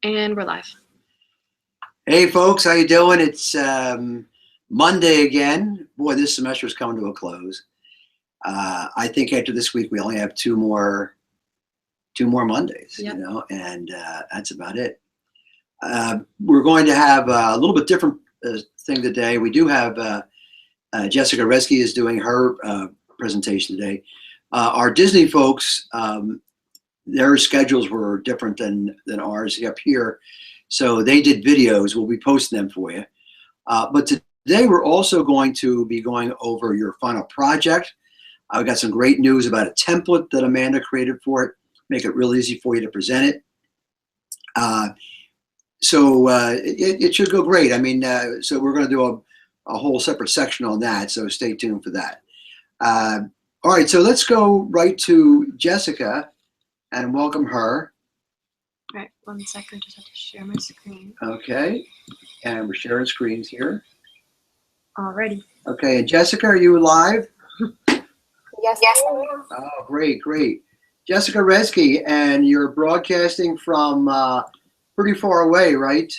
And we're live. Hey folks, how you doing? It's Monday again. Boy, this semester is coming to a close. I think after this week we only have two more Mondays, Yep. and that's about it. We're going to have a little bit different thing today. We do have Jessica Reske is doing her presentation today. Our Disney folks, their schedules were different than ours up here. So they did videos. We'll be posting them for you. But today we're also going to be going over your final project. I've got some great news about a template that Amanda created for it. Make it real easy for you to present it. It should go great. I mean, so we're going to do a whole separate section on that. So stay tuned for that. All right, so let's go right to Jessica and welcome her. All right, 1 second, just have to share my screen. Okay, and we're sharing screens here. Alrighty. Okay, and Jessica, are you live? Yes. Oh, great. Jessica Reske, and you're broadcasting from pretty far away, right?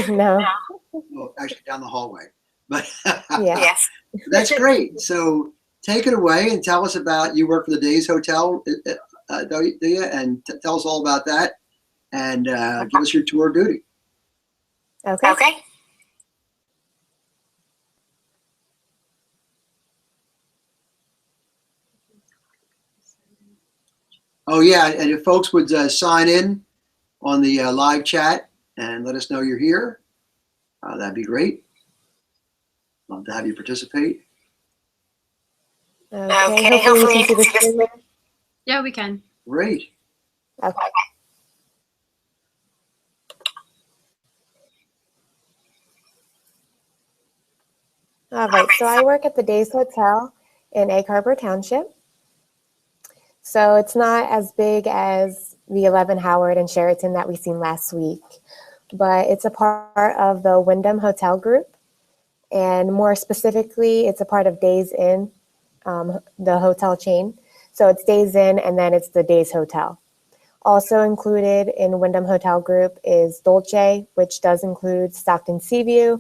No. Well, actually down the hallway. But Yes. That's great. So take it away and tell us about, you work for the Days Hotel, do you? And tell us all about that, and give us your tour of duty. Okay. Oh yeah, and if folks would sign in on the live chat and let us know you're here, that'd be great. Love to have you participate. Okay. Hopefully you can see the screen. Yeah, we can. Great. Okay. All right. So I work at the Days Hotel in Egg Harbor Township. So it's not as big as the 11 Howard and Sheraton that we seen last week, but it's a part of the Wyndham Hotel Group. And more specifically, it's a part of Days Inn, the hotel chain. So it's Days Inn, and then it's the Days Hotel. Also included in Wyndham Hotel Group is Dolce, which does include Stockton Seaview,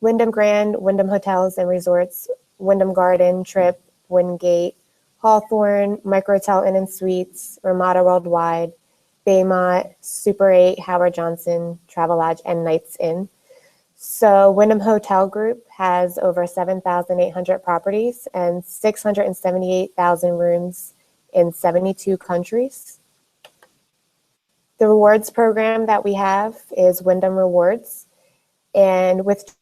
Wyndham Grand, Wyndham Hotels and Resorts, Wyndham Garden, Trip, Wingate, Hawthorne, Microtel Inn and Suites, Ramada Worldwide, Baymont, Super 8, Howard Johnson, Travelodge, and Knights Inn. So Wyndham Hotel Group has over 7,800 properties and 678,000 rooms in 72 countries. The rewards program that we have is Wyndham Rewards. And with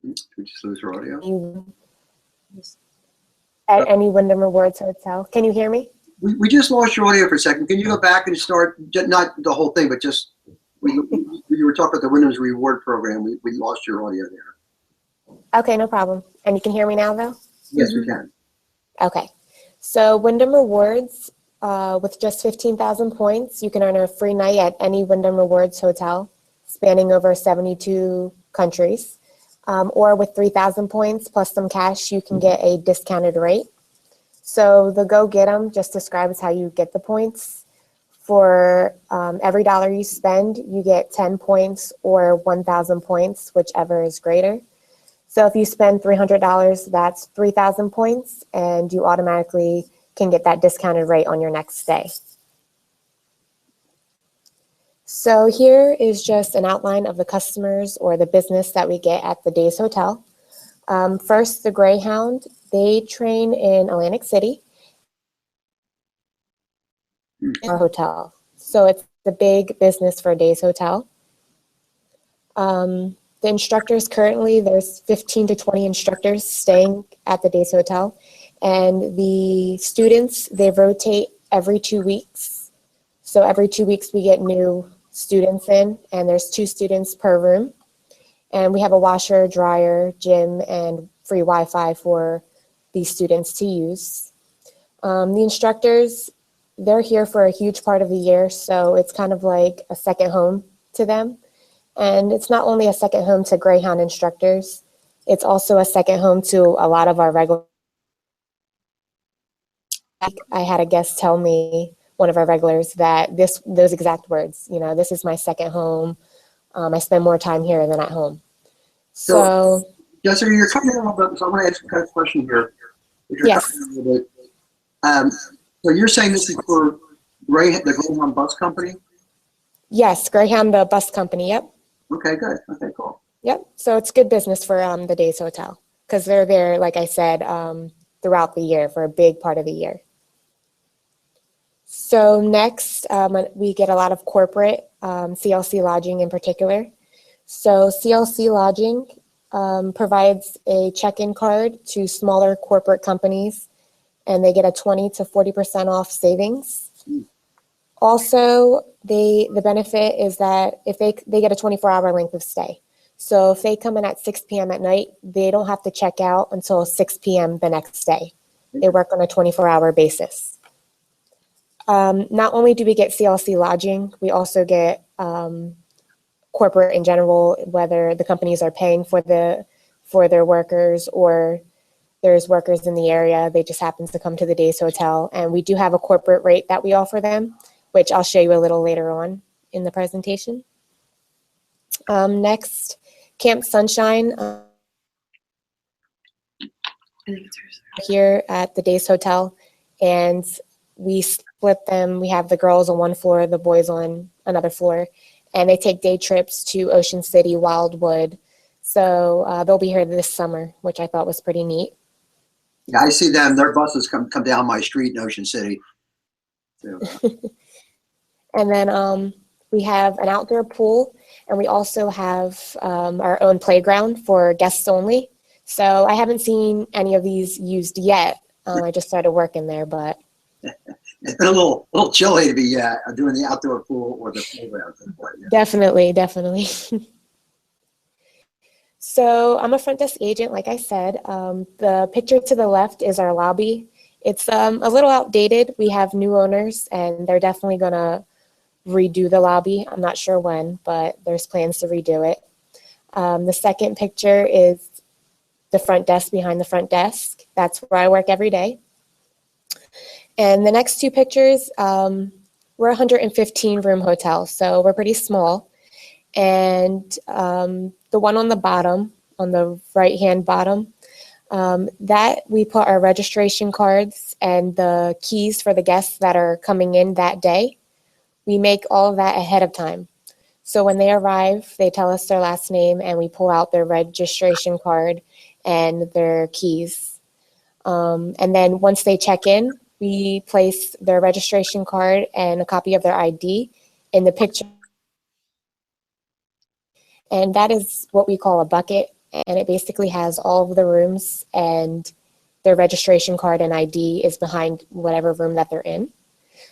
Did we just lose your audio? you at any Wyndham Rewards hotel. Can you hear me? We just lost your audio for a second. Can you go back and start, not the whole thing, but just, you were talking about the Wyndham's reward program. We lost your audio there. Okay, no problem. And you can hear me now, though? Yes, we can. Okay. So Wyndham Rewards, with just 15,000 points, you can earn a free night at any Wyndham Rewards hotel spanning over 72 countries. Or with 3,000 points plus some cash, you can get a discounted rate. So the Go Get 'em just describes how you get the points. For every dollar you spend, you get 10 points or 1,000 points, whichever is greater. So if you spend $300, that's 3,000 points, and you automatically can get that discounted rate on your next stay. So here is just an outline of the customers or the business that we get at the Days Hotel. First, the Greyhound, they train in Atlantic City, our hotel. So it's the big business for Days Hotel. The instructors currently, there's 15 to 20 instructors staying at the Days Hotel. And the students, they rotate every 2 weeks. So every 2 weeks we get new students in, and there's 2 students per room. And we have a washer, dryer, gym, and free Wi-Fi for these students to use. The instructors, they're here for a huge part of the year, so it's kind of like a second home to them. And it's not only a second home to Greyhound instructors, it's also a second home to a lot of our regular. I had a guest tell me one of our regulars, that those exact words, this is my second home. I spend more time here than at home. So Jessica, you're coming in a little bit, so I'm going to ask you a question here. If you're yes. coming in a little bit. So you're saying this is for the Greyhound Bus Company? Yes, Greyhound, the bus company. Yep. Okay, good. Okay, cool. Yep. So it's good business for the Days Hotel because they're there, like I said, throughout the year for a big part of the year. So next, we get a lot of corporate, CLC Lodging in particular. So CLC Lodging provides a check-in card to smaller corporate companies, and they get a 20 to 40% off savings. Also, the benefit is that if they get a 24-hour length of stay. So if they come in at 6 p.m. at night, they don't have to check out until 6 p.m. the next day. They work on a 24-hour basis. Not only do we get CLC Lodging, we also get corporate in general, whether the companies are paying for their workers or there's workers in the area, they just happen to come to the Days Hotel. And we do have a corporate rate that we offer them, which I'll show you a little later on in the presentation. Next, Camp Sunshine. I think it's hers. Here at the Days Hotel, and we split them. We have the girls on one floor, the boys on another floor, and they take day trips to Ocean City, Wildwood. So they'll be here this summer, which I thought was pretty neat. Yeah, I see them. Their buses come down my street in Ocean City. So, And then we have an outdoor pool, and we also have our own playground for guests only. So I haven't seen any of these used yet. I just started working there, but it's been a little chilly to be doing the outdoor pool or the playground. definitely. So I'm a front desk agent, like I said. The picture to the left is our lobby. It's a little outdated. We have new owners, and they're definitely going to redo the lobby. I'm not sure when, but there's plans to redo it. The second picture is the front desk behind the front desk. That's where I work every day. And the next two pictures, we're a 115 room hotel, so we're pretty small. And the one on the bottom, on the right-hand bottom, that we put our registration cards and the keys for the guests that are coming in that day. We make all of that ahead of time. So when they arrive, they tell us their last name, and we pull out their registration card and their keys. And then once they check in, we place their registration card and a copy of their ID in the picture. And that is what we call a bucket. And it basically has all of the rooms, and their registration card and ID is behind whatever room that they're in.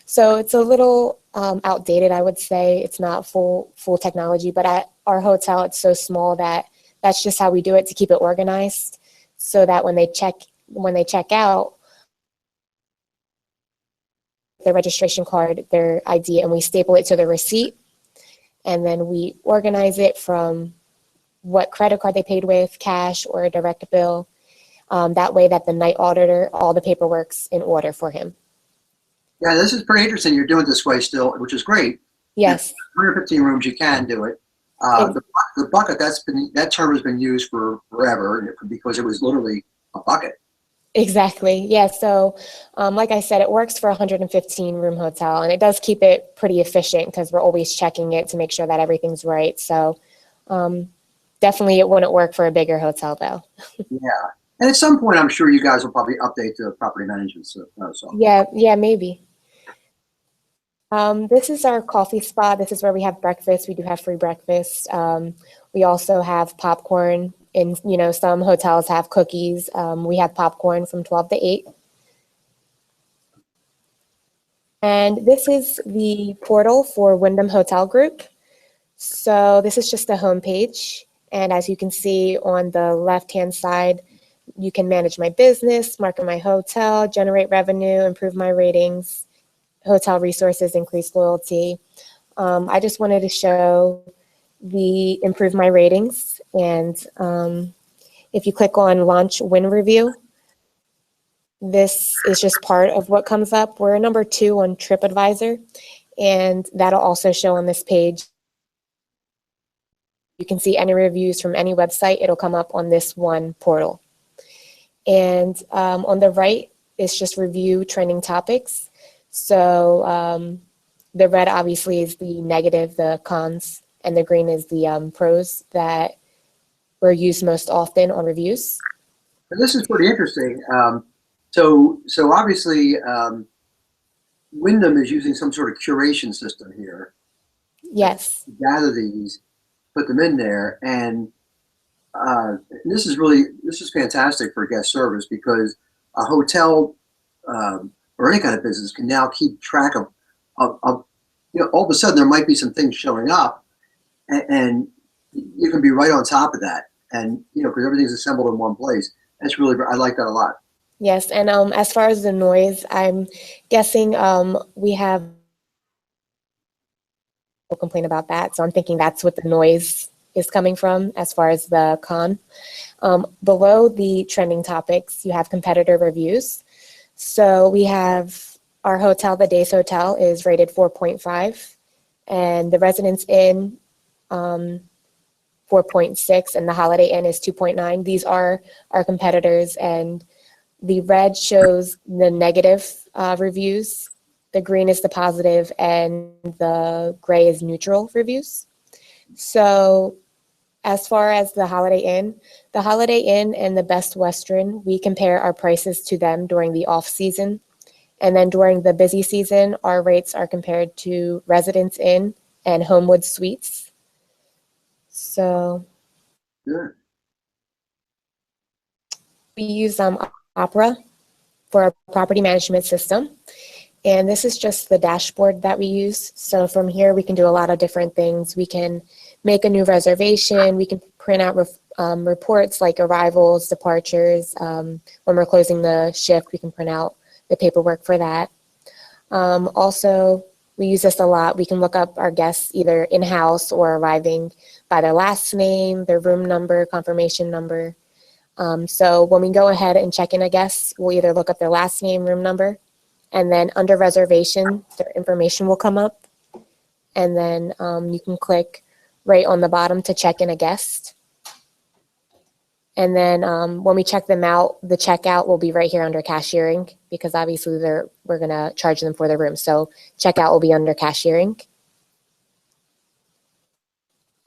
So it's a little outdated, I would say. It's not full technology, but at our hotel, it's so small that that's just how we do it to keep it organized, so that when they check out, their registration card, their ID, and we staple it to the receipt, and then we organize it from what credit card they paid with, cash or a direct bill. That way that the night auditor, all the paperwork's in order for him. Yeah, this is pretty interesting. You're doing it this way still, which is great. Yes. 115 rooms, you can do it. The bucket, that term has been used for forever because it was literally a bucket. Exactly. Yeah. So, like I said, it works for a 115 room hotel, and it does keep it pretty efficient because we're always checking it to make sure that everything's right. So, definitely it wouldn't work for a bigger hotel though. Yeah. And at some point, I'm sure you guys will probably update the property management software. Yeah, maybe. This is our coffee spot. This is where we have breakfast. We do have free breakfast. We also have popcorn. And, some hotels have cookies. We have popcorn from 12 to 8. And this is the portal for Wyndham Hotel Group. So this is just the homepage. And as you can see on the left-hand side, you can manage my business, market my hotel, generate revenue, improve my ratings, hotel resources, increase loyalty. I just wanted to show the improve my ratings. And if you click on launch win review, This is just part of what comes up. We're number 2 on TripAdvisor, and that'll also show on this page. You can see any reviews from any website. It'll come up on this one portal. And on the right, it's just review trending topics. So the red obviously is the negative, the cons, and the green is the pros that were used most often on reviews. And this is pretty interesting. So obviously, Wyndham is using some sort of curation system here. Yes. To gather these, put them in there, and this is fantastic for guest service, because a hotel or any kind of business can now keep track of all of a sudden there might be some things showing up, and you can be right on top of that, and because everything's assembled in one place. That's really, I like that a lot. Yes, and as far as the noise, I'm guessing we have people complain about that, so I'm thinking that's what the noise is coming from as far as the con. Below the trending topics, you have competitor reviews. So we have our hotel, the Days Hotel, is rated 4.5, and the Residence Inn 4.6, and the Holiday Inn is 2.9. These are our competitors, and the red shows the negative reviews, the green is the positive, and the gray is neutral reviews. So as far as the Holiday Inn and the Best Western, we compare our prices to them during the off season. And then during the busy season, our rates are compared to Residence Inn and Homewood Suites. So Good. we use Opera for our property management system. And this is just the dashboard that we use. So from here, we can do a lot of different things. We can make a new reservation. We can print out reports like arrivals, departures. When we're closing the shift, we can print out the paperwork for that. Also, we use this a lot. We can look up our guests either in-house or arriving by their last name, their room number, confirmation number. So when we go ahead and check in a guest, we'll either look up their last name, room number, and then under reservation, their information will come up. And then you can click right on the bottom to check in a guest. And then when we check them out, the checkout will be right here under cashiering, because obviously we're going to charge them for their room. So checkout will be under cashiering.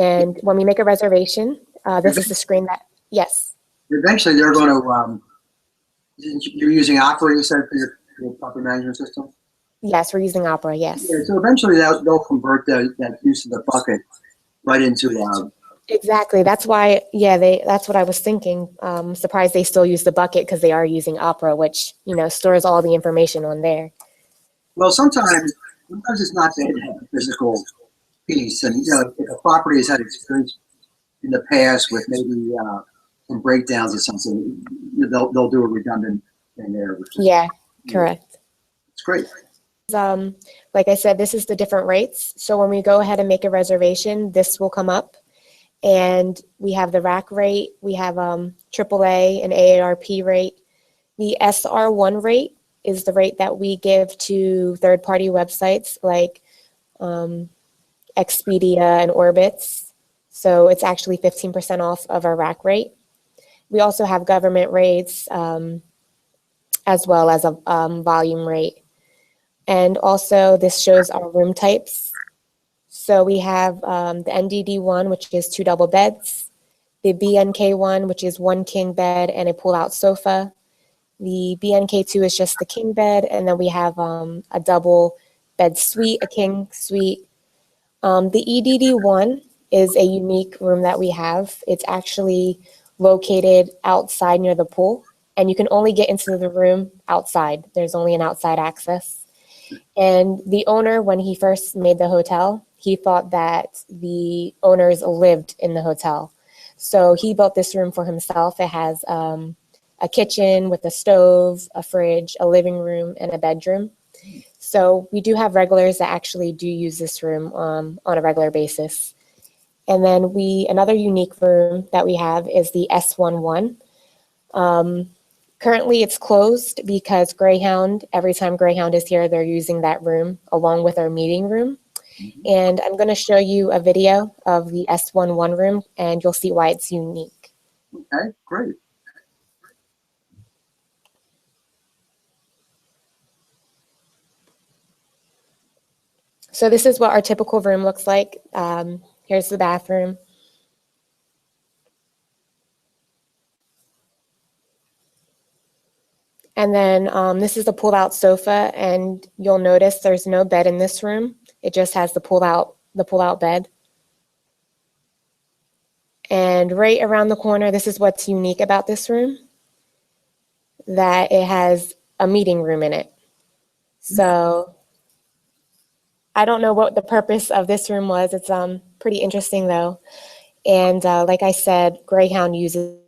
And when we make a reservation, this is the screen that, yes. Eventually, they're going to. You're using Opera, you said, for your property management system? Yes, we're using Opera, yes. Yeah, so eventually they'll convert that use of the bucket right into. Exactly. That's why, that's what I was thinking. I'm surprised they still use the bucket, because they are using Opera, which, stores all the information on there. Well, sometimes it's not the physical piece. And, if a property has had experience in the past with maybe some breakdowns or something, they'll do a redundant thing there. Yeah, correct. It's great. Like I said, this is the different rates. So when we go ahead and make a reservation, this will come up. And we have the rack rate, we have AAA and AARP rate. The SR1 rate is the rate that we give to third-party websites like Expedia and Orbitz. So it's actually 15% off of our rack rate. We also have government rates as well as a volume rate. And also this shows our room types. So we have the NDD1, which is 2 double beds, the BNK1, which is 1 king bed and a pull-out sofa. The BNK2 is just the king bed, and then we have a double bed suite, a king suite. The EDD1 is a unique room that we have. It's actually located outside near the pool, and you can only get into the room outside. There's only an outside access. And the owner, when he first made the hotel, he thought that the owners lived in the hotel. So he built this room for himself. It has a kitchen with a stove, a fridge, a living room, and a bedroom. So we do have regulars that actually do use this room on a regular basis. And then another unique room that we have is the S11. Currently, it's closed because Greyhound, every time Greyhound is here, they're using that room along with our meeting room. And I'm going to show you a video of the S11 room, and you'll see why it's unique. Okay, great. So this is what our typical room looks like. Here's the bathroom. And then this is the pull-out sofa, and you'll notice there's no bed in this room. It just has the pull-out bed. And right around the corner, this is what's unique about this room, that it has a meeting room in it. So I don't know what the purpose of this room was. It's pretty interesting though. And like I said, Greyhound uses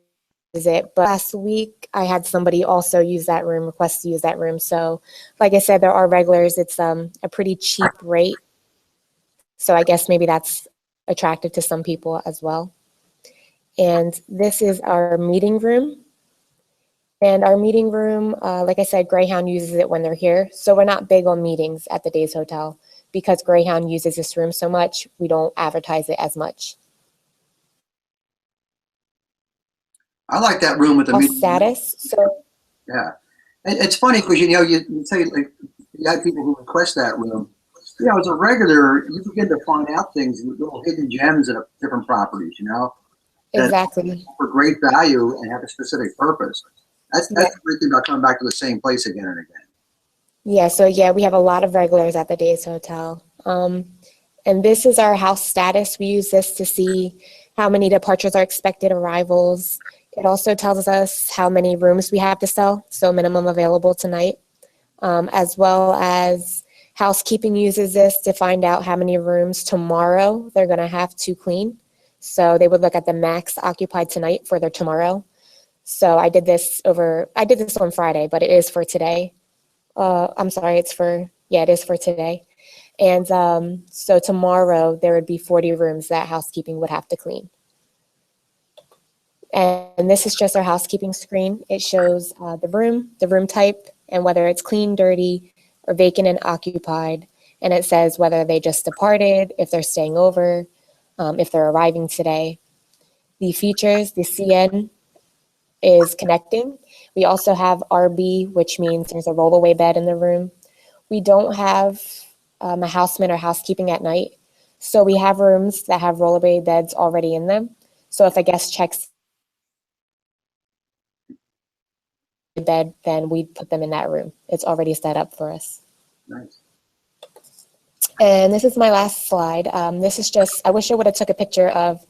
it. But last week I had somebody also use that room, request to use that room. So like I said, there are regulars. It's a pretty cheap rate. So I guess maybe that's attractive to some people as well. And this is our meeting room. And our meeting room, like I said, Greyhound uses it when they're here. So we're not big on meetings at the Days Hotel because Greyhound uses this room so much, we don't advertise it as much. I like that room with the meeting. Status. So yeah, and it's funny because you say like you have people who request that room. As a regular, you begin to find out things, little hidden gems at different properties. Exactly. For great value and have a specific purpose. That's the great thing about coming back to the same place again and again. Yeah, so we have a lot of regulars at the Days Hotel. And this is our house status. We use this to see how many departures are expected, arrivals. It also tells us how many rooms we have to sell, so minimum available tonight, as well as housekeeping uses this to find out how many rooms tomorrow they're going to have to clean. So they would look at the max occupied tonight for their tomorrow. So I did this on Friday, but it is for today. I'm sorry, it is for today. And so tomorrow there would be 40 rooms that housekeeping would have to clean. And this is just our housekeeping screen. It shows the room type, and whether it's clean, dirty, or vacant and occupied. And it says whether they just departed, if they're staying over, if they're arriving today. The features, the CN is connecting. We also have RB, which means there's a rollaway bed in the room. We don't have a houseman or housekeeping at night. So we have rooms that have rollaway beds already in them. So if a guest checks the bed, then we put them in that room. It's already set up for us. Nice. And this is my last slide. This is just, I wish I would have took a picture of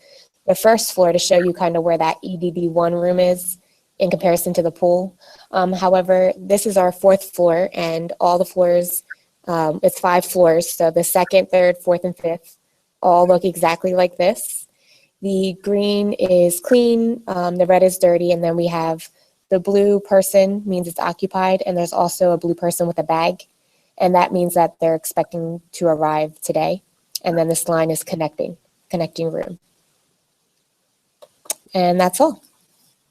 the first floor to show you kind of where that EDD1 room is in comparison to the pool. However, this is our 4th floor, and all the floors, it's 5 floors. So the 2nd, 3rd, 4th, and 5th all look exactly like this. The green is clean, the red is dirty, and then we have the blue person means it's occupied, and there's also a blue person with a bag, and that means that they're expecting to arrive today. And then this line is connecting room. And that's all.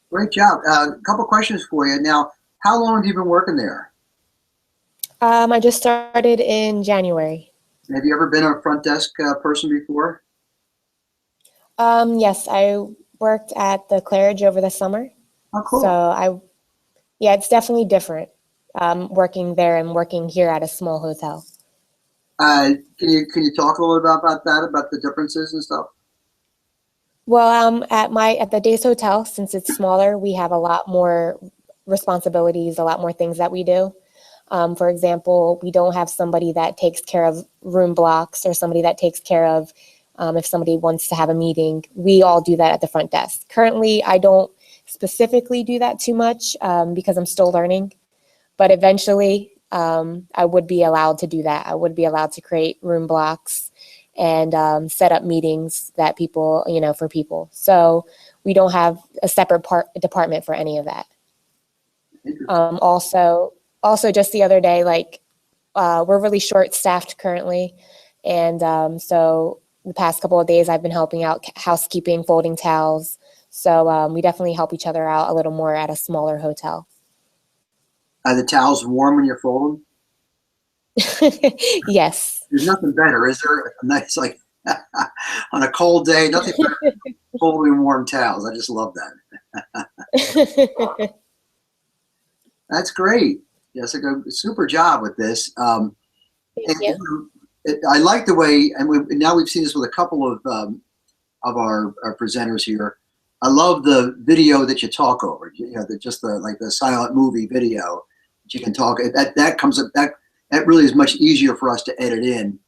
Great job. A couple questions for you. Now, how long have you been working there? I just started in January. Have you ever been a front desk person before? Yes, I worked at the Claridge over the summer. Oh, cool. So it's definitely different working there and working here at a small hotel. Can you talk a little bit about that, about the differences and stuff? Well, at the Days Hotel, since it's smaller, we have a lot more responsibilities, a lot more things that we do. For example, we don't have somebody that takes care of room blocks or somebody that takes care of if somebody wants to have a meeting. We all do that at the front desk. Currently, I don't specifically do that too much because I'm still learning, but eventually I would be allowed to do that. I would be allowed to create room blocks and set up meetings that people, for people. So we don't have a separate department for any of that. Also just the other day, we're really short staffed currently. And so the past couple of days I've been helping out housekeeping, folding towels. So we definitely help each other out a little more at a smaller hotel. Are the towels warm when you fold them? Yes. There's nothing better, is there? A nice, like, on a cold day, nothing better than folding warm towels. I just love that. That's great. Jessica, super job with this. Thank you. I like the way, and now we've seen this with a couple of our presenters here. I love the video that you talk over. You know, like the silent movie video that you can talk. That comes up. That really is much easier for us to edit in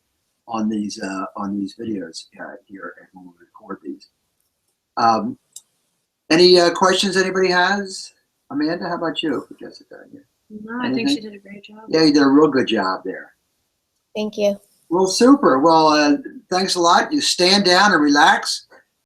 on these videos here when we record these. Any questions anybody has? Amanda, how about you for Jessica? No, I think she did a great job. Yeah, you did a real good job there. Thank you. Well, super. Well, thanks a lot. You stand down and relax.